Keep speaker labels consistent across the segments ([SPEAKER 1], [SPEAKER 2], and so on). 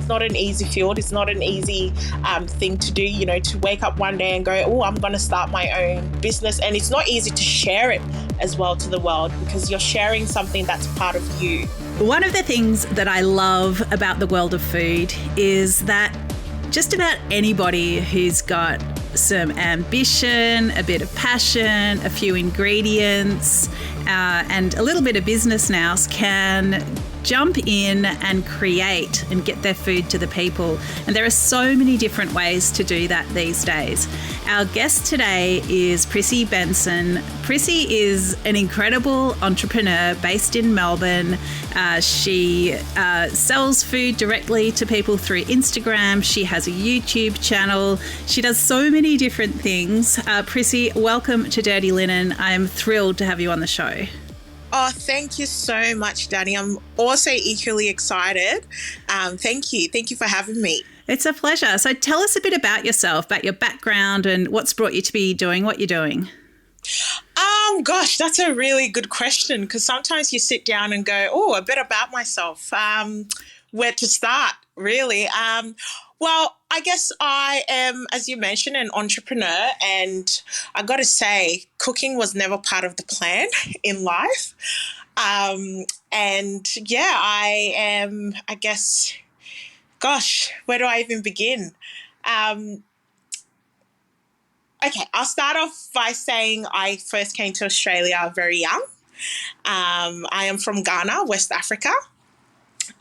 [SPEAKER 1] not an easy field. It's not an easy thing to do, you know, to wake up one day and go, oh, I'm going to start my own business. And it's not easy to share it as well to the world, because you're sharing something that's part of you.
[SPEAKER 2] One of the things that I love about the world of food is that just about anybody who's got some ambition, a bit of passion, a few ingredients, and a little bit of business nous can jump in and create and get their food to the people. And there are so many different ways to do that these days. Our guest today is Prisy Benson. Prisy is an incredible entrepreneur based in Melbourne. She sells food directly to people through Instagram. She has a YouTube channel. She does so many different things. Prisy, welcome to Dirty Linen. I am thrilled to have you on the show.
[SPEAKER 1] Oh, thank you so much, Dani. I'm also equally excited. Thank you. Thank you for having me.
[SPEAKER 2] It's a pleasure. So tell us a bit about yourself, about your background and what's brought you to be doing what you're doing.
[SPEAKER 1] Gosh, that's a really good question, because sometimes you sit down and go, oh, a bit about myself. Where to start, really? Well, I guess I am, as you mentioned, an entrepreneur, and I got to say, cooking was never part of the plan in life. And yeah, I am, I guess, gosh, where do I even begin? Okay, I'll start off by saying I first came to Australia very young. I am from Ghana, West Africa.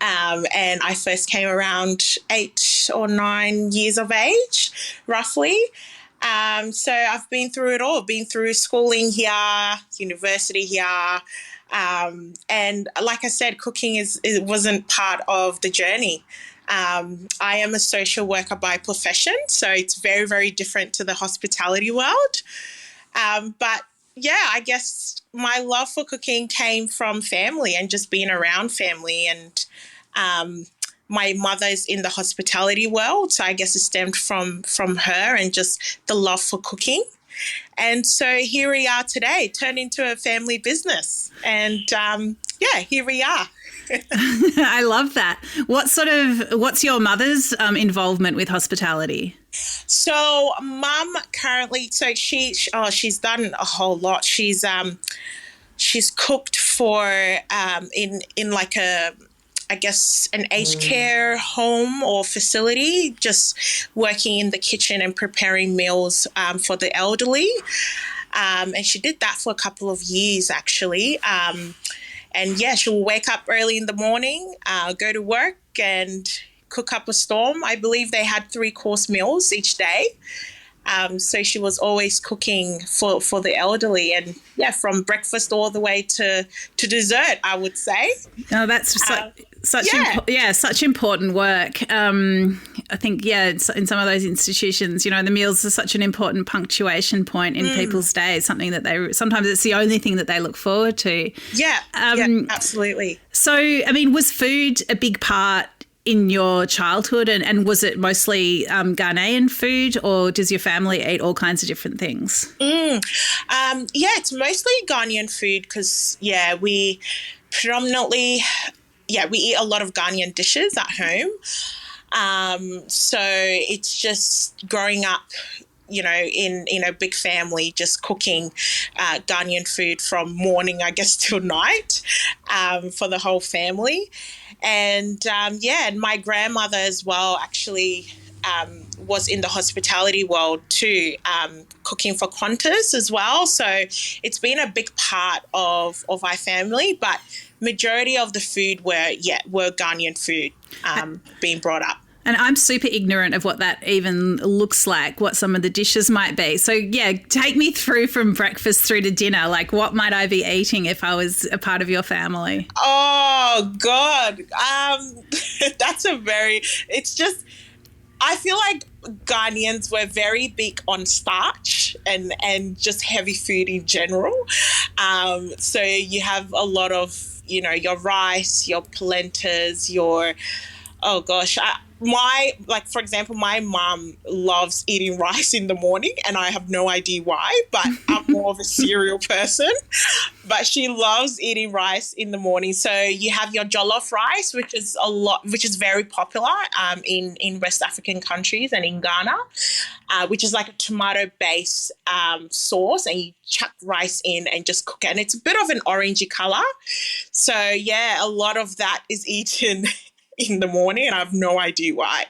[SPEAKER 1] And I first came around 8 or 9 years of age, roughly. So I've been through it all, been through schooling here, university here. And like I said, cooking it wasn't part of the journey. I am a social worker by profession, so it's very, very different to the hospitality world. But yeah, I guess my love for cooking came from family and just being around family. And my mother's in the hospitality world, so I guess it stemmed from her and just the love for cooking. And so here we are today, turned into a family business. And yeah, here we are.
[SPEAKER 2] I love that. What's your mother's involvement with hospitality?
[SPEAKER 1] So mum currently, so she's done a whole lot. She's cooked for in like I guess an aged care home or facility, just working in the kitchen and preparing meals for the elderly. And she did that for a couple of years, actually. And yeah, she'll wake up early in the morning, go to work and cook up a storm. I believe they had 3-course meals each day. So she was always cooking for the elderly, and yeah, from breakfast all the way to dessert, I would say.
[SPEAKER 2] Oh, that's such important work. I think, in some of those institutions, you know, the meals are such an important punctuation point in people's days, something that sometimes it's the only thing that they look forward to.
[SPEAKER 1] Yeah, absolutely.
[SPEAKER 2] So, I mean, was food a big part in your childhood, and was it mostly Ghanaian food, or does your family eat all kinds of different things?
[SPEAKER 1] Yeah, it's mostly Ghanaian food because, we predominantly, we eat a lot of Ghanaian dishes at home. So it's just growing up, you know, in a big family, just cooking Ghanaian food from morning, I guess, till night for the whole family. And, and my grandmother as well actually was in the hospitality world too, cooking for Qantas as well. So it's been a big part of our family, but majority of the food were Ghanaian food being brought up.
[SPEAKER 2] And I'm super ignorant of what that even looks like, what some of the dishes might be. So, take me through from breakfast through to dinner. Like, what might I be eating if I was a part of your family?
[SPEAKER 1] Oh, God. It's just, I feel like Ghanaians were very big on starch and just heavy food in general. So you have a lot of, you know, your rice, your polentas, your... Oh gosh, for example, my mum loves eating rice in the morning, and I have no idea why, but I'm more of a cereal person. But she loves eating rice in the morning. So you have your jollof rice, which is very popular in West African countries and in Ghana, which is like a tomato-based sauce, and you chuck rice in and just cook it. And it's a bit of an orangey colour. So, yeah, a lot of that is eaten in the morning, and I have no idea why.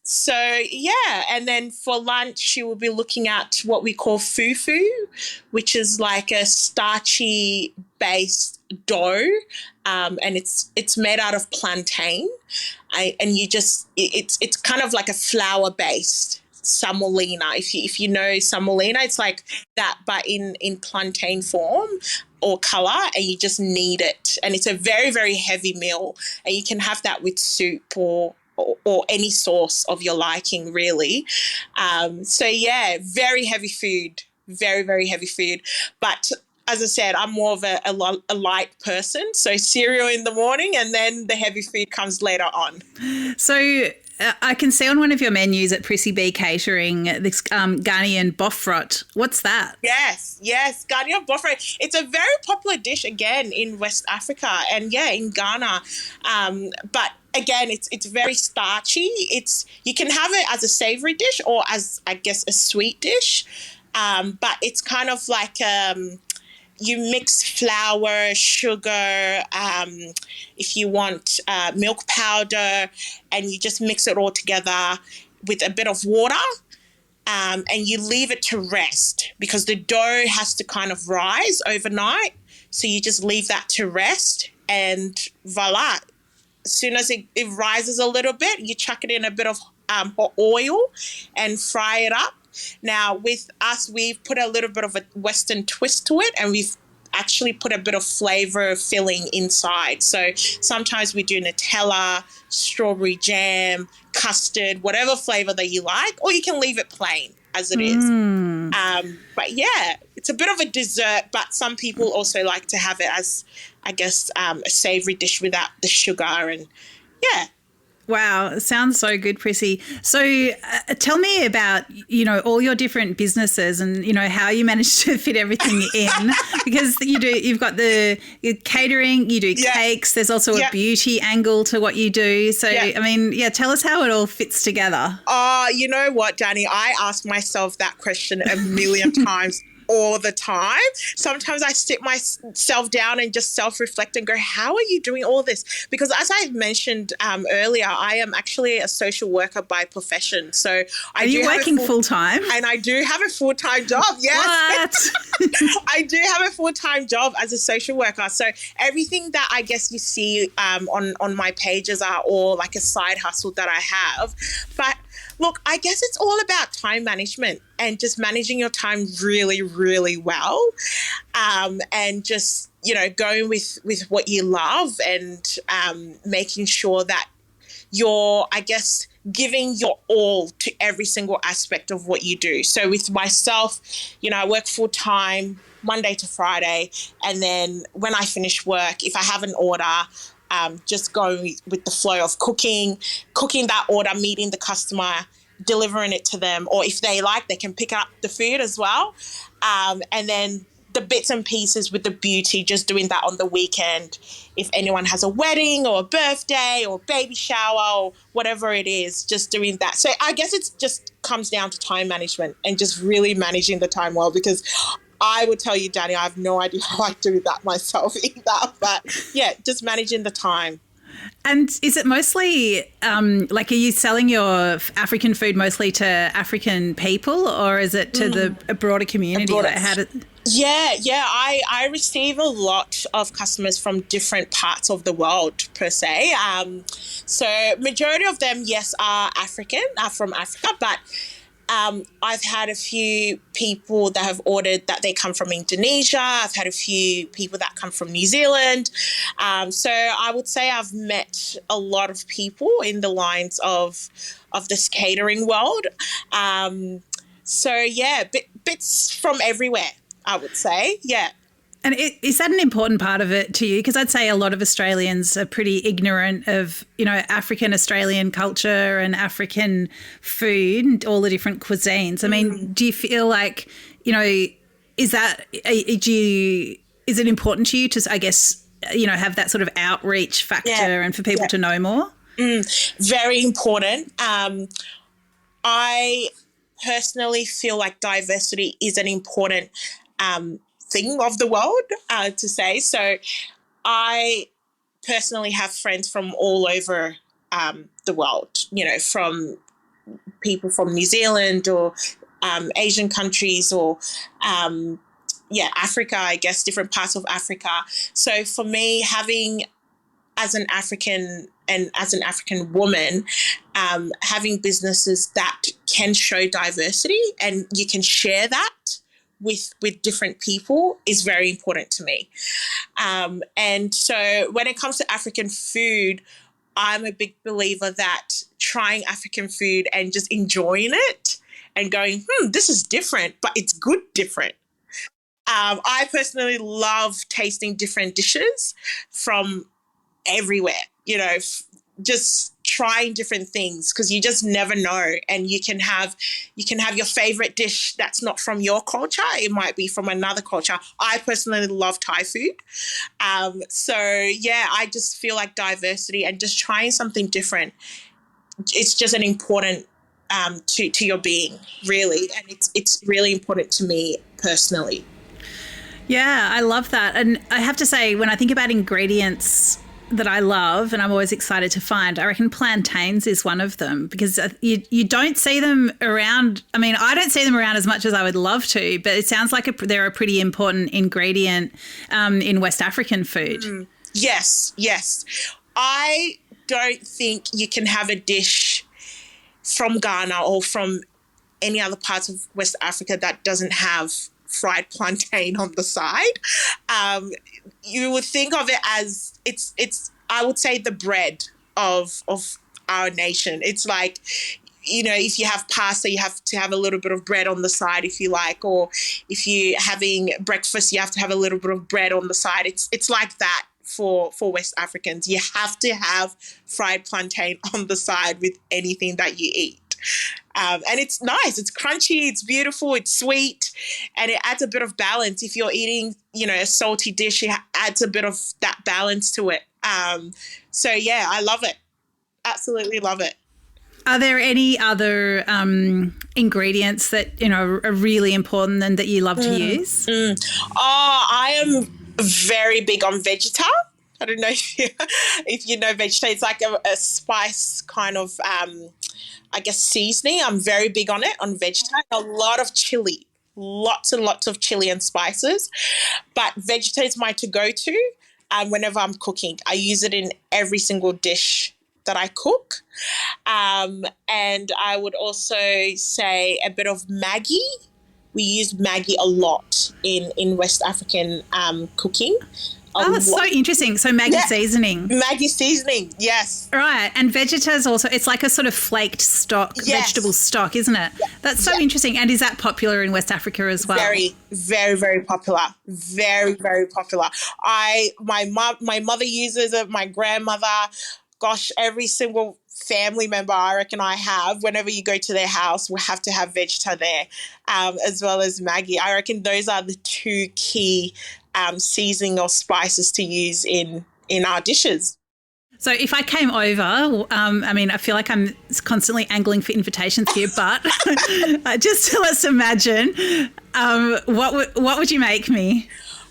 [SPEAKER 1] So, yeah, and then for lunch, you will be looking at what we call fufu, which is like a starchy-based dough, and it's made out of plantain, and it's kind of like a flour-based semolina. If you know semolina, it's like that, but in plantain form or colour, and you just knead it, and it's a very, very heavy meal, and you can have that with soup or any sauce of your liking, really. So, yeah, very heavy food, very, very heavy food. But as I said, I'm more of a light person. So cereal in the morning, and then the heavy food comes later on.
[SPEAKER 2] So I can see on one of your menus at PrisyB's Catering this Ghanaian Bofrat. What's that?
[SPEAKER 1] Yes, Ghanaian Bofrat. It's a very popular dish, again, in West Africa and, yeah, in Ghana. But again, it's very starchy. You can have it as a savoury dish or as, I guess, a sweet dish. But it's kind of like you mix flour, sugar, if you want milk powder, and you just mix it all together with a bit of water, and you leave it to rest because the dough has to kind of rise overnight. So you just leave that to rest, and voila. As soon as it rises a little bit, you chuck it in a bit of hot oil and fry it up. Now, with us, we've put a little bit of a Western twist to it, and we've actually put a bit of flavour filling inside. So sometimes we do Nutella, strawberry jam, custard, whatever flavour that you like, or you can leave it plain as it is. But, yeah, it's a bit of a dessert, but some people also like to have it as, I guess, a savoury dish without the sugar and, yeah.
[SPEAKER 2] Wow, sounds so good, Prisy. So tell me about, all your different businesses and, how you manage to fit everything in because you've got the catering, you do cakes, there's also a beauty angle to what you do. So, tell us how it all fits together.
[SPEAKER 1] You know what, Dani? I ask myself that question a million times. All the time. Sometimes I sit myself down and just self-reflect and go, how are you doing all this? Because as I mentioned earlier, I am actually a social worker by profession. So
[SPEAKER 2] are you working full-time?
[SPEAKER 1] And I do have a full-time job, yes.
[SPEAKER 2] What?
[SPEAKER 1] I do have a full-time job as a social worker. So everything that I guess you see on my pages are all like a side hustle that I have. But look, I guess it's all about time management and just managing your time really, really well, and just, going with what you love and making sure that you're, I guess, giving your all to every single aspect of what you do. So with myself, I work full time Monday to Friday, and then when I finish work, if I have an order, just going with the flow of cooking that order, meeting the customer, delivering it to them, or if they like, they can pick up the food as well. And then the bits and pieces with the beauty, just doing that on the weekend. If anyone has a wedding or a birthday or baby shower or whatever it is, just doing that. So I guess it just comes down to time management and just really managing the time well, because I would tell you, Dani, I have no idea how I do that myself either. But, yeah, just managing the time.
[SPEAKER 2] And is it mostly, are you selling your African food mostly to African people, or is it to the broader community?
[SPEAKER 1] I receive a lot of customers from different parts of the world, per se. So majority of them, yes, are from Africa, but I've had a few people that have ordered that they come from Indonesia. I've had a few people that come from New Zealand. So I would say I've met a lot of people in the lines of this catering world. So, yeah, bits from everywhere, I would say. Yeah.
[SPEAKER 2] And is that an important part of it to you? Because I'd say a lot of Australians are pretty ignorant of, African Australian culture and African food and all the different cuisines. I mean, do you feel like, is it important to you to, I guess, have that sort of outreach factor and for people to know more?
[SPEAKER 1] Very important. I personally feel like diversity is an important thing of the world to say. So I personally have friends from all over the world, from people from New Zealand or Asian countries or Africa, I guess, different parts of Africa. So for me, as an African woman, having businesses that can show diversity and you can share that with different people is very important to me. And so when it comes to African food, I'm a big believer that trying African food and just enjoying it and going, this is different, but it's good different. I personally love tasting different dishes from everywhere, just trying different things because you just never know. And you can have your favorite dish that's not from your culture. It might be from another culture. I personally love Thai food. I just feel like diversity and just trying something different, it's just an important to your being, really. And it's really important to me personally.
[SPEAKER 2] Yeah, I love that. And I have to say, when I think about ingredients that I love and I'm always excited to find, I reckon plantains is one of them because you don't see them around. I mean, I don't see them around as much as I would love to, but it sounds like they're a pretty important ingredient in West African food.
[SPEAKER 1] Yes. I don't think you can have a dish from Ghana or from any other parts of West Africa that doesn't have fried plantain on the side. You would think of it as it's I would say the bread of our nation. It's like, if you have pasta, you have to have a little bit of bread on the side if you like, or if you're having breakfast, you have to have a little bit of bread on the side. It's like that for West Africans. You have to have fried plantain on the side with anything that you eat. And it's nice, it's crunchy, it's beautiful, it's sweet, and it adds a bit of balance. If you're eating, a salty dish, it adds a bit of that balance to it. I love it. Absolutely love it.
[SPEAKER 2] Are there any other ingredients that, are really important and that you love to use?
[SPEAKER 1] I am very big on Vegeta. I don't know if you know Vegeta. It's like a spice kind of seasoning. I'm very big on it, on Vegeta. A lot of chili, lots and lots of chili and spices. But Vegeta is my to-go-to whenever I'm cooking. I use it in every single dish that I cook. And I would also say a bit of Maggi. We use Maggi a lot in West African cooking.
[SPEAKER 2] That's so interesting. So Maggi seasoning.
[SPEAKER 1] Maggi seasoning, yes.
[SPEAKER 2] Right. And Vegeta is also, it's like a sort of flaked stock, vegetable stock, isn't it? Yeah. That's so interesting. And is that popular in West Africa as well?
[SPEAKER 1] Very, very, very popular. Very, very popular. My mother uses it, my grandmother, gosh, every single family member I reckon I have, whenever you go to their house, we have to have Vegeta there, as well as Maggi. I reckon those are the two key seasoning or spices to use in our dishes.
[SPEAKER 2] So if I came over, I feel like I'm constantly angling for invitations here, but just let's imagine, what would you make me?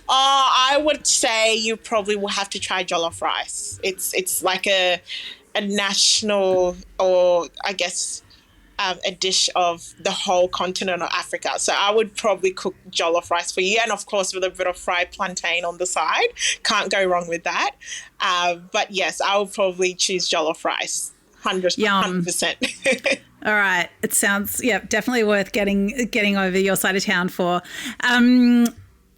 [SPEAKER 1] I would say you probably will have to try Jollof Rice. It's like a national, or I guess a dish of the whole continent of Africa. So I would probably cook Jollof Rice for you, and of course with a bit of fried plantain on the side. Can't go wrong with that. But yes, I would probably choose Jollof Rice. 100%.
[SPEAKER 2] All right. It sounds, definitely worth getting over your side of town for.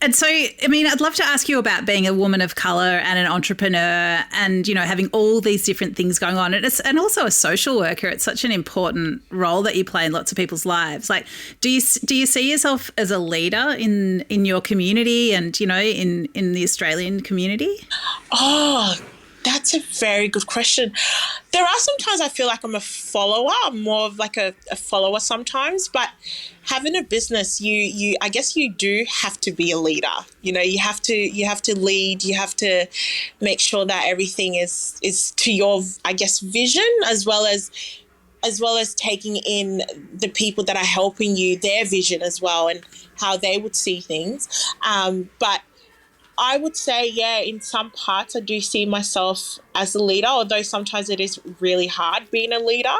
[SPEAKER 2] And so, I mean, I'd love to ask you about being a woman of colour and an entrepreneur and, you know, having all these different things going on. And also a social worker. It's such an important role that you play in lots of people's lives. Like, do you see yourself as a leader in your community and, you know, in the Australian community?
[SPEAKER 1] Oh, that's a very good question. There are sometimes I feel like I'm a follower. I'm more of like a follower sometimes, but having a business, you I guess you do have to be a leader. You know, you have to lead. You have to make sure that everything is to your, I guess, vision, as well as taking in the people that are helping you, their vision as well, and how they would see things. But I would say, yeah, in some parts I do see myself as a leader, although sometimes it is really hard being a leader,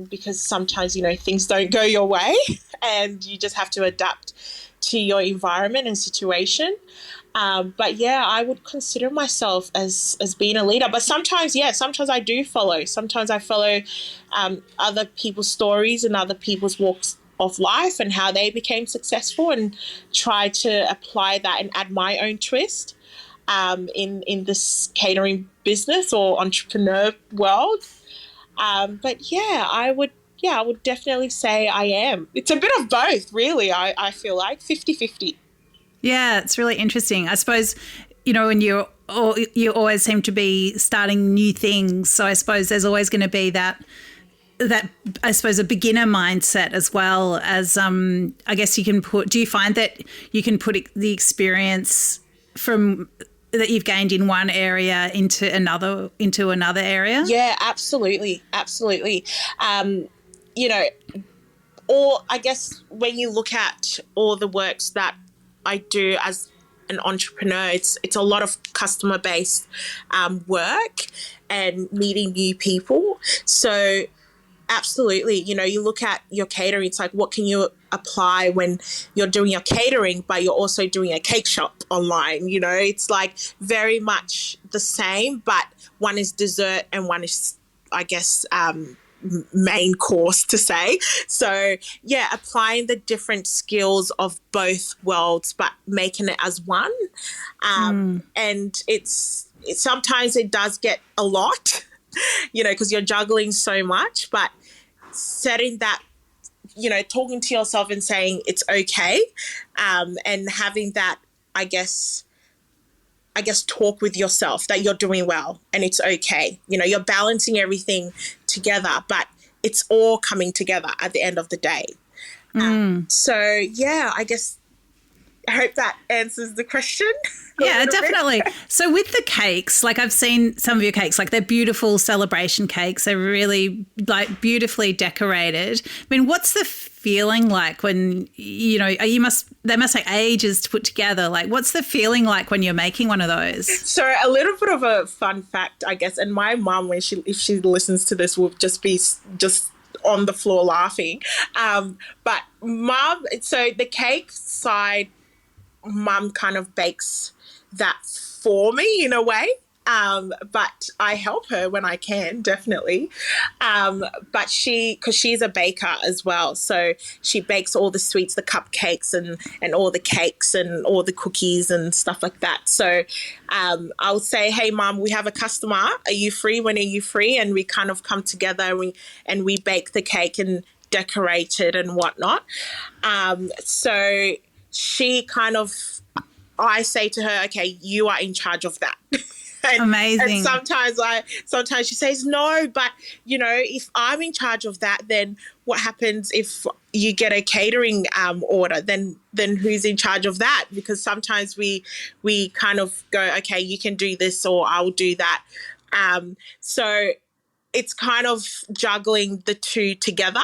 [SPEAKER 1] because sometimes, you know, things don't go your way and you just have to adapt to your environment and situation. But yeah, I would consider myself as being a leader. But sometimes, yeah, sometimes I do follow. Sometimes I follow other people's stories and other people's walks of life and how they became successful, and try to apply that and add my own twist in this catering business or entrepreneur world. But yeah, I would definitely say I am. It's a bit of both, really. I feel like 50-50.
[SPEAKER 2] Yeah, it's really interesting. I suppose, you know, when you always seem to be starting new things. So I suppose there's always going to be that I suppose a beginner mindset, as well as I guess you can put. Do you find that you can put the experience from that you've gained in one area into another area?
[SPEAKER 1] Yeah, absolutely. You know, or I guess when you look at all the works that I do as an entrepreneur, it's a lot of customer based work and meeting new people. So absolutely, you know, you look at your catering, it's like, what can you apply when you're doing your catering, but you're also doing a cake shop online? You know, it's like very much the same, but one is dessert and one is, I guess, main course to say. So yeah, applying the different skills of both worlds, but making it as one. And it's sometimes it does get a lot, you know, because you're juggling so much, but setting that, you know, talking to yourself and saying it's okay, and having that, I guess talk with yourself that you're doing well and it's okay. You know, you're balancing everything together, but it's all coming together at the end of the day. So yeah, I hope that answers the question.
[SPEAKER 2] Yeah, definitely. So with the cakes, like I've seen some of your cakes, like they're beautiful celebration cakes. They're really like beautifully decorated. I mean, what's the feeling like when, you know, they must take ages to put together. Like, what's the feeling like when you're making one of those?
[SPEAKER 1] So a little bit of a fun fact, I guess, and my mum, if she listens to this, will just be on the floor laughing. But mum, so the cake side, mum kind of bakes that for me in a way. But I help her when I can, definitely. But because she's a baker as well, so she bakes all the sweets, the cupcakes and all the cakes and all the cookies and stuff like that. So I'll say, hey, Mum, we have a customer. Are you free? When are you free? And we kind of come together and we bake the cake and decorate it and whatnot. So she kind of, I say to her, okay, you are in charge of that.
[SPEAKER 2] Amazing.
[SPEAKER 1] And sometimes she says, no, but, you know, if I'm in charge of that, then what happens if you get a catering order? Then who's in charge of that? Because sometimes we kind of go, okay, you can do this or I'll do that. So it's kind of juggling the two together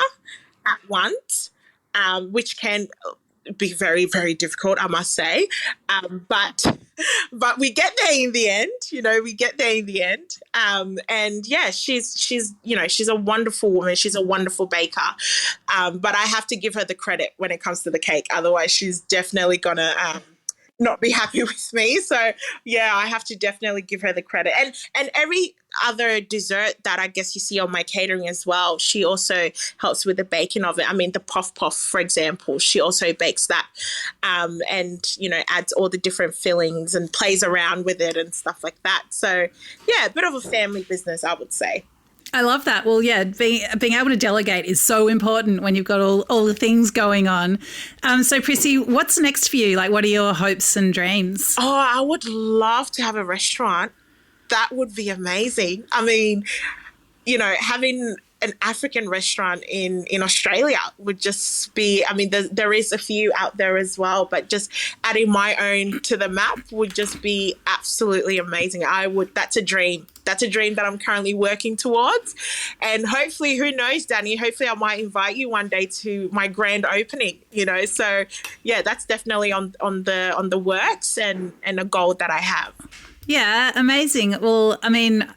[SPEAKER 1] at once, which can be very, very difficult, I must say. But we get there in the end, you know, and yeah, she's, you know, she's a wonderful woman. She's a wonderful baker. But I have to give her the credit when it comes to the cake. Otherwise she's definitely gonna not be happy with me. So yeah, I have to definitely give her the credit. And every other dessert that I guess you see on my catering as well, she also helps with the baking of it. I mean, the puff puff, for example, she also bakes that, and adds all the different fillings and plays around with it and stuff like that. So yeah, a bit of a family business, I would say.
[SPEAKER 2] I love that. Well, yeah, being able to delegate is so important when you've got all the things going on. So, Prissy, what's next for you? Like, what are your hopes and dreams?
[SPEAKER 1] Oh, I would love to have a restaurant. That would be amazing. I mean, having an African restaurant in Australia would just be, I mean, there is a few out there as well, but just adding my own to the map would just be absolutely amazing. That's a dream. That's a dream that I'm currently working towards. And hopefully, who knows, Dani, hopefully I might invite you one day to my grand opening, So yeah, that's definitely on the works and a goal that I have.
[SPEAKER 2] Yeah, amazing. Well, I mean,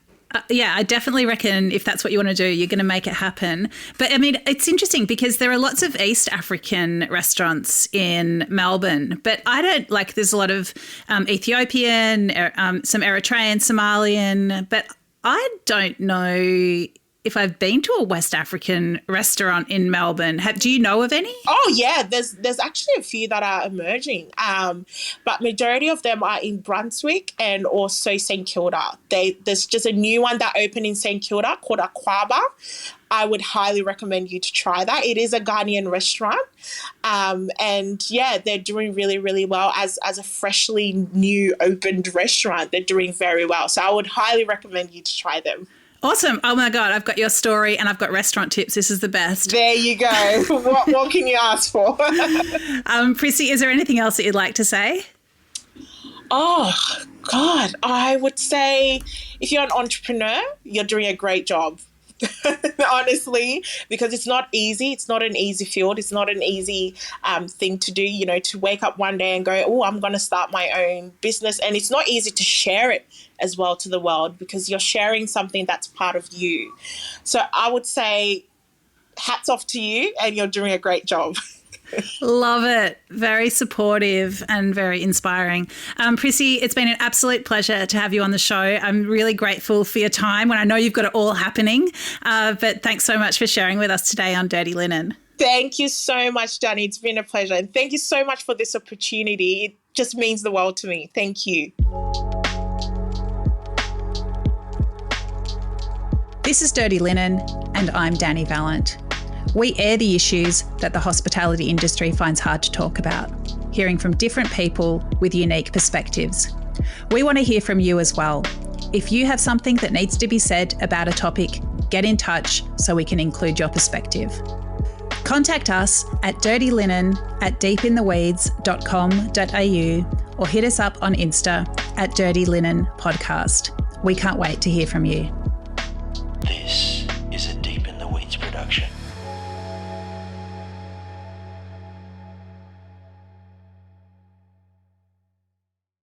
[SPEAKER 2] yeah, I definitely reckon if that's what you want to do, you're going to make it happen. But I mean, it's interesting because there are lots of East African restaurants in Melbourne, but I don't there's a lot of Ethiopian, some Eritrean, Somalian, but I don't know if I've been to a West African restaurant in Melbourne. Do you know of any?
[SPEAKER 1] Oh, yeah, there's actually a few that are emerging, but majority of them are in Brunswick and also St Kilda. There's just a new one that opened in St Kilda called Aquaba. I would highly recommend you to try that. It is a Ghanaian restaurant, and yeah, they're doing really, really well as a freshly new opened restaurant. They're doing very well, so I would highly recommend you to try them.
[SPEAKER 2] Awesome. Oh, my God. I've got your story and I've got restaurant tips. This is the best.
[SPEAKER 1] There you go. What can you ask for?
[SPEAKER 2] Prissy, is there anything else that you'd like to say?
[SPEAKER 1] Oh, God. I would say if you're an entrepreneur, you're doing a great job. Honestly, because it's not easy. It's not an easy field. It's not an easy thing to do, to wake up one day and go, oh, I'm going to start my own business. And it's not easy to share it as well to the world because you're sharing something that's part of you. So I would say hats off to you and you're doing a great job.
[SPEAKER 2] Love it. Very supportive and very inspiring. Prissy, it's been an absolute pleasure to have you on the show. I'm really grateful for your time when I know you've got it all happening. But thanks so much for sharing with us today on Dirty Linen.
[SPEAKER 1] Thank you so much, Dani. It's been a pleasure. And thank you so much for this opportunity. It just means the world to me. Thank you.
[SPEAKER 2] This is Dirty Linen, and I'm Dani Valent. We air the issues that the hospitality industry finds hard to talk about, hearing from different people with unique perspectives. We want to hear from you as well. If you have something that needs to be said about a topic, get in touch so we can include your perspective. Contact us at dirtyLinen@deepintheweeds.com.au or hit us up on Insta at Dirty Linen Podcast. We can't wait to hear from you.